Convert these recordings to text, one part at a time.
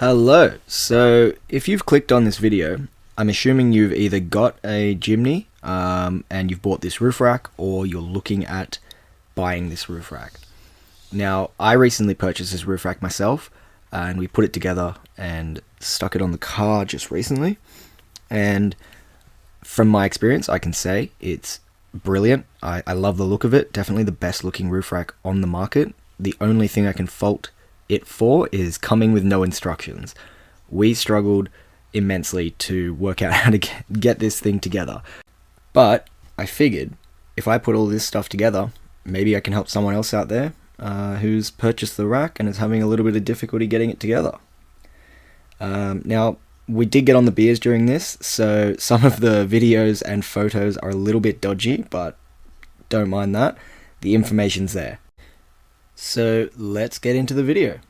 Hello, so if you've clicked on this video, I'm assuming you've either got a Jimny and you've bought this roof rack, or you're looking at buying this roof rack. Now, I recently purchased this roof rack myself, and we put it together and stuck it on the car just recently, and from my experience I can say it's brilliant. I love the look of it, definitely the best looking roof rack on the market. The only thing I can fault it for is coming with no instructions. We struggled immensely to work out how to get this thing together, but I figured if I put all this stuff together, maybe I can help someone else out there who's purchased the rack and is having a little bit of difficulty getting it together. Now, we did get on the beers during this, so some of the videos and photos are a little bit dodgy, but don't mind that. The information's there. So let's get into the video.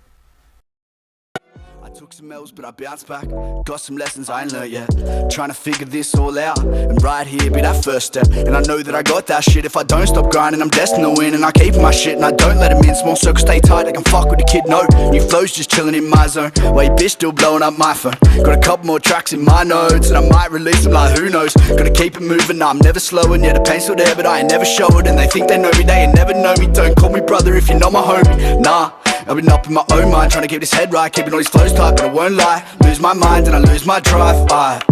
Took some L's, but I bounced back. Got some lessons I ain't learned yet. Trying to figure this all out, and right here be that first step. And I know that I got that shit. If I don't stop grinding, I'm destined to win. And I keep my shit, and I don't let him in. Small circles stay tight, I can fuck with the kid, no. New flows just chilling in my zone, while your bitch still blowing up my phone. Got a couple more tracks in my notes, and I might release them like who knows. Gotta keep it moving, nah, I'm never slowing. Yeah, the pain's still there, but I ain't never show it. And they think they know me, they ain't never know me. Don't call me brother if you're not my homie, nah. I've been up in my own mind, trying to keep this head right, keeping all these flows tight, but I won't lie. Lose my mind and I lose my drive, but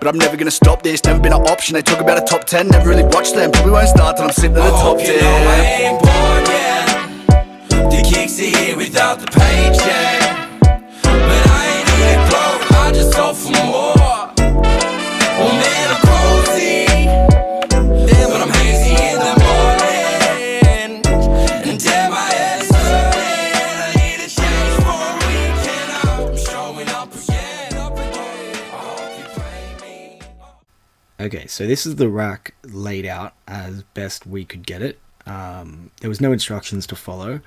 I'm never gonna stop this, never been an option. They talk about a top 10, never really watched them. Probably won't start till I'm sitting at the top 10. You know I ain't born yet. The kicks are here without the paycheck, but I ain't here broke, I just hope for more. Oh man, I'm cozy, but I'm hazy in the morning, and damn my head's hurting. I need a change for a weekend. I'm showing up again, I hope you play me. Okay, so this is the rack laid out as best we could get it. There was no instructions to follow.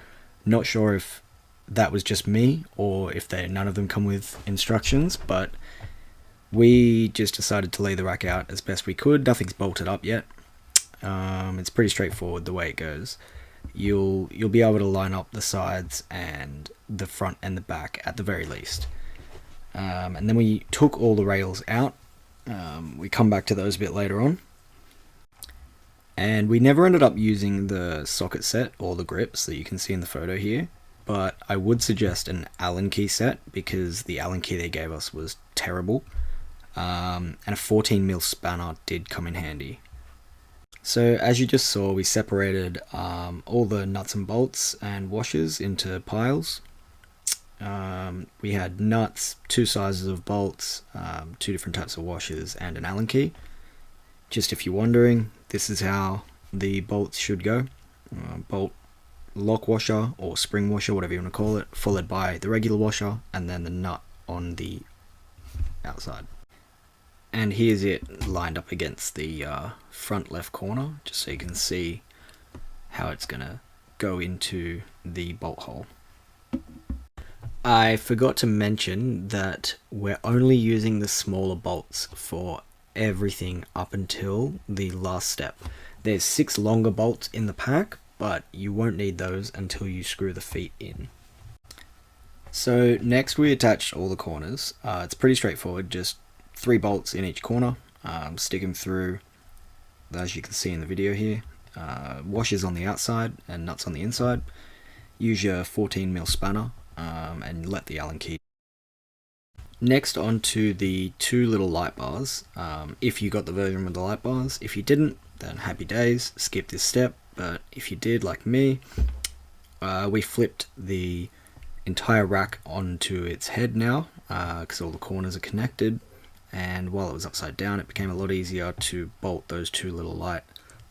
Not sure if that was just me or if none of them come with instructions, but we just decided to lay the rack out as best we could. Nothing's bolted up yet. It's pretty straightforward the way it goes. You'll be able to line up the sides and the front and the back at the very least. And then we took all the rails out. We come back to those a bit later on. And we never ended up using the socket set or the grips that you can see in the photo here, but I would suggest an Allen key set because the Allen key they gave us was terrible, and a 14mm spanner did come in handy. So as you just saw, we separated all the nuts and bolts and washers into piles. We had nuts, two sizes of bolts, two different types of washers, and an Allen key. Just if you're wondering, this is how the bolts should go. Bolt lock washer or spring washer, whatever you want to call it, followed by the regular washer and then the nut on the outside. And here's it lined up against the front left corner, just so you can see how it's going to go into the bolt hole. I forgot to mention that we're only using the smaller bolts for everything up until the last step. There's 6 longer bolts in the pack, but you won't need those until you screw the feet in. So next we attached all the corners. It's pretty straightforward, just 3 bolts in each corner. Stick them through, as you can see in the video here. Washers on the outside and nuts on the inside. Use your 14mm spanner and let the Allen key. Next, onto the 2 little light bars. If you got the version with the light bars, if you didn't, then happy days, skip this step. But if you did, like me, we flipped the entire rack onto its head now, because all the corners are connected, and while it was upside down, it became a lot easier to bolt those 2 little light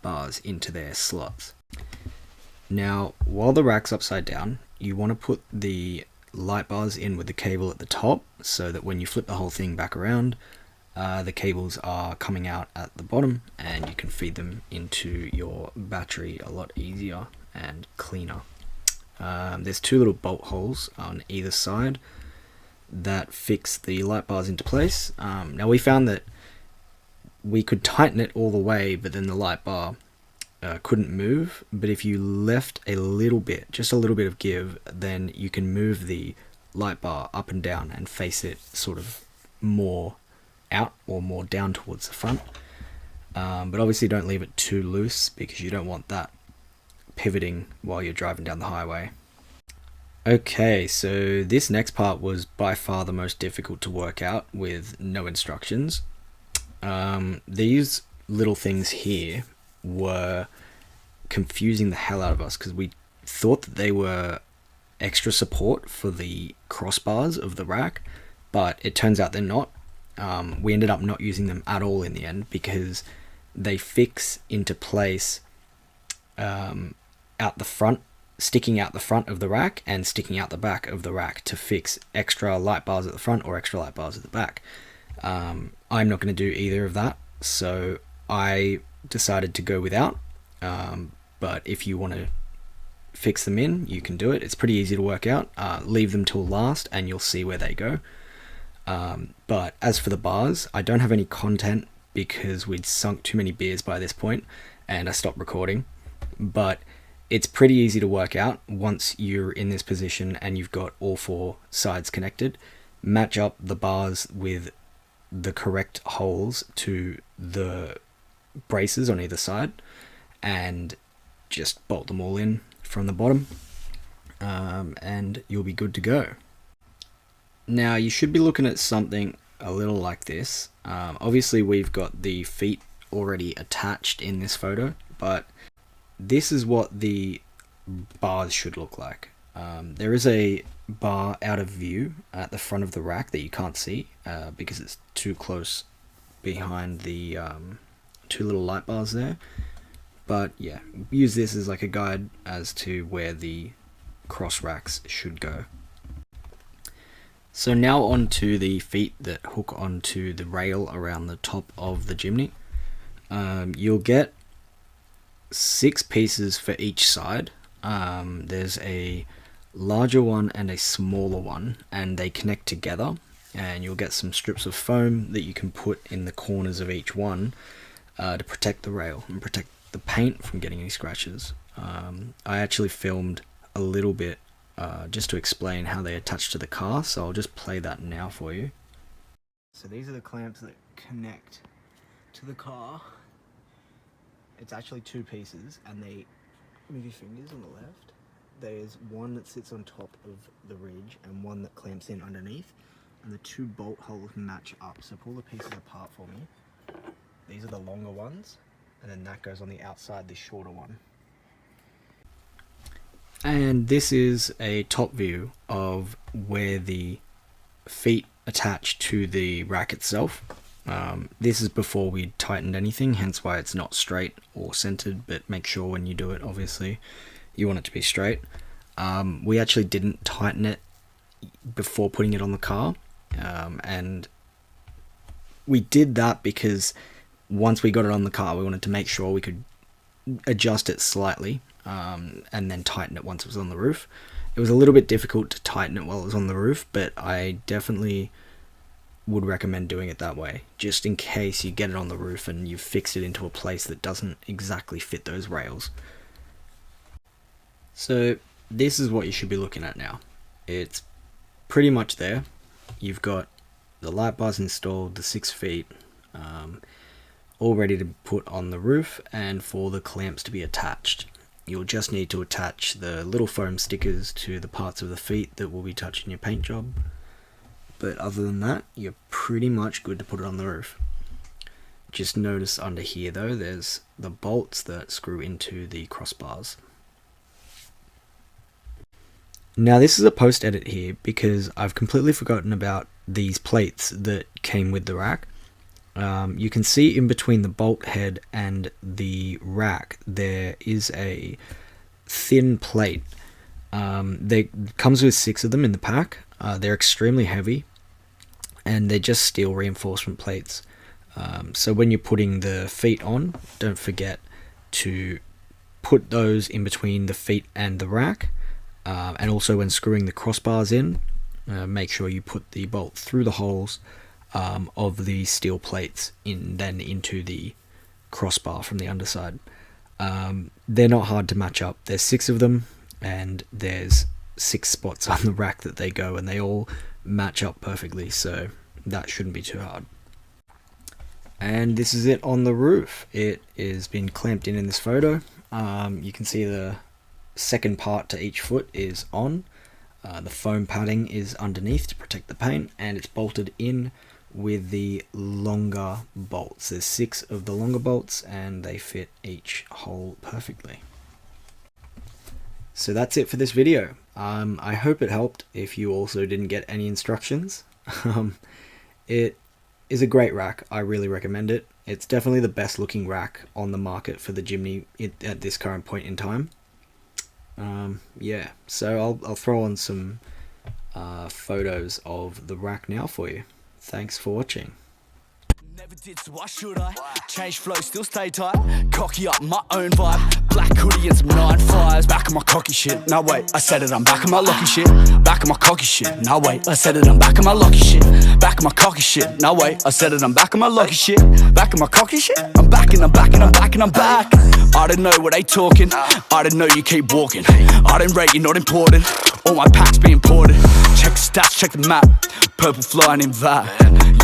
bars into their slots. Now, while the rack's upside down, you want to put the light bars in with the cable at the top, so that when you flip the whole thing back around, the cables are coming out at the bottom and you can feed them into your battery a lot easier and cleaner. There's 2 little bolt holes on either side that fix the light bars into place. Now we found that we could tighten it all the way, but then the light bar couldn't move, but if you left a little bit, just a little bit of give, then you can move the light bar up and down and face it sort of more out or more down towards the front. But obviously don't leave it too loose because you don't want that pivoting while you're driving down the highway. Okay, so this next part was by far the most difficult to work out with no instructions. These little things here were confusing the hell out of us because we thought that they were extra support for the crossbars of the rack, but it turns out they're not. We ended up not using them at all in the end because they fix into place out the front, sticking out the front of the rack and sticking out the back of the rack to fix extra light bars at the front or extra light bars at the back. I'm not going to do either of that, so I decided to go without. But if you want to fix them in, you can do it. It's pretty easy to work out. Leave them till last and you'll see where they go. But as for the bars, I don't have any content because we'd sunk too many beers by this point and I stopped recording. But it's pretty easy to work out once you're in this position and you've got all four sides connected. Match up the bars with the correct holes to the braces on either side and just bolt them all in from the bottom, and you'll be good to go. Now you should be looking at something a little like this. Obviously we've got the feet already attached in this photo, but this is what the bars should look like. There is a bar out of view at the front of the rack that you can't see because it's too close behind the two little light bars there. But yeah, use this as like a guide as to where the cross racks should go. So now on to the feet that hook onto the rail around the top of the Jimny. You'll get 6 pieces for each side. There's a larger one and a smaller one, and they connect together, and you'll get some strips of foam that you can put in the corners of each one to protect the rail and protect the paint from getting any scratches. I actually filmed a little bit just to explain how they attach to the car, so I'll just play that now for you. So these are the clamps that connect to the car. It's actually 2 pieces, and they move your fingers on the left. There's one that sits on top of the ridge and one that clamps in underneath, and the 2 bolt holes match up. So pull the pieces apart for me. These are the longer ones, and then that goes on the outside, the shorter one. And this is a top view of where the feet attach to the rack itself. This is before we tightened anything, hence why it's not straight or centered, but make sure when you do it, obviously, you want it to be straight. We actually didn't tighten it before putting it on the car, and we did that because once we got it on the car, we wanted to make sure we could adjust it slightly, and then tighten it once it was on the roof. It was a little bit difficult to tighten it while it was on the roof, but I definitely would recommend doing it that way, just in case you get it on the roof and you've fixed it into a place that doesn't exactly fit those rails. So this is what you should be looking at now. It's pretty much there. You've got the light bars installed, the 6 feet, all ready to put on the roof and for the clamps to be attached. You'll just need to attach the little foam stickers to the parts of the feet that will be touching your paint job. But other than that, you're pretty much good to put it on the roof. Just notice under here though, there's the bolts that screw into the crossbars. Now this is a post edit here because I've completely forgotten about these plates that came with the rack. You can see in between the bolt head and the rack there is a thin plate. There comes with 6 of them in the pack. They're extremely heavy and they're just steel reinforcement plates. So when you're putting the feet on, don't forget to put those in between the feet and the rack. And also when screwing the crossbars in, make sure you put the bolt through the holes of the steel plates then into the crossbar from the underside. They're not hard to match up. There's 6 of them and there's 6 spots on the rack that they go, and they all match up perfectly, so that shouldn't be too hard. And this is it on the roof. It is been clamped in this photo. You can see the second part to each foot is on. The foam padding is underneath to protect the paint, and it's bolted in with the longer bolts. There's 6 of the longer bolts, and they fit each hole perfectly. So that's it for this video. I hope it helped if you also didn't get any instructions. It is a great rack. I really recommend it. It's definitely the best looking rack on the market for the Jimny at this current point in time. Yeah, so I'll throw on some photos of the rack now for you. Thanks for watching. Never did, so why should I? Change flow, still stay tight. Cocky up my own vibe. Black hoodie and some 9-5s. Back on my cocky shit. No wait, I said it, I'm back on my lucky shit. Back on my cocky shit. No wait, I said it, I'm back on my lucky shit. Back on my cocky shit. No wait, I said it, I'm back on my lucky shit. Back on my cocky shit. I'm back and I'm back and I'm back and I'm back. I don't know what they talking. I don't know you keep walking. I don't rate you, not important. All my packs be imported. Check the stats, check the map. Purple flying in that.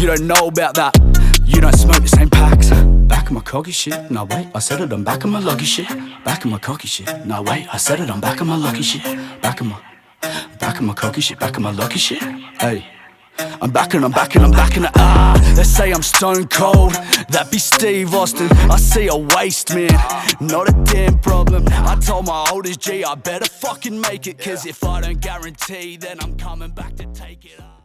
You don't know about that. You don't smoke the same packs. Back on my cocky shit. No wait, I said it, I'm back on my lucky shit. Back on my cocky shit. No wait, I said it, I'm back on my lucky shit. Back on my cocky shit. Back on my lucky shit. Hey, I'm back and I'm back and I'm back and they say I'm stone cold. That be Steve Austin. I see a waste man, not a damn problem. I told my oldest G I better fucking make it, cause if I don't guarantee, then I'm coming back to take it up.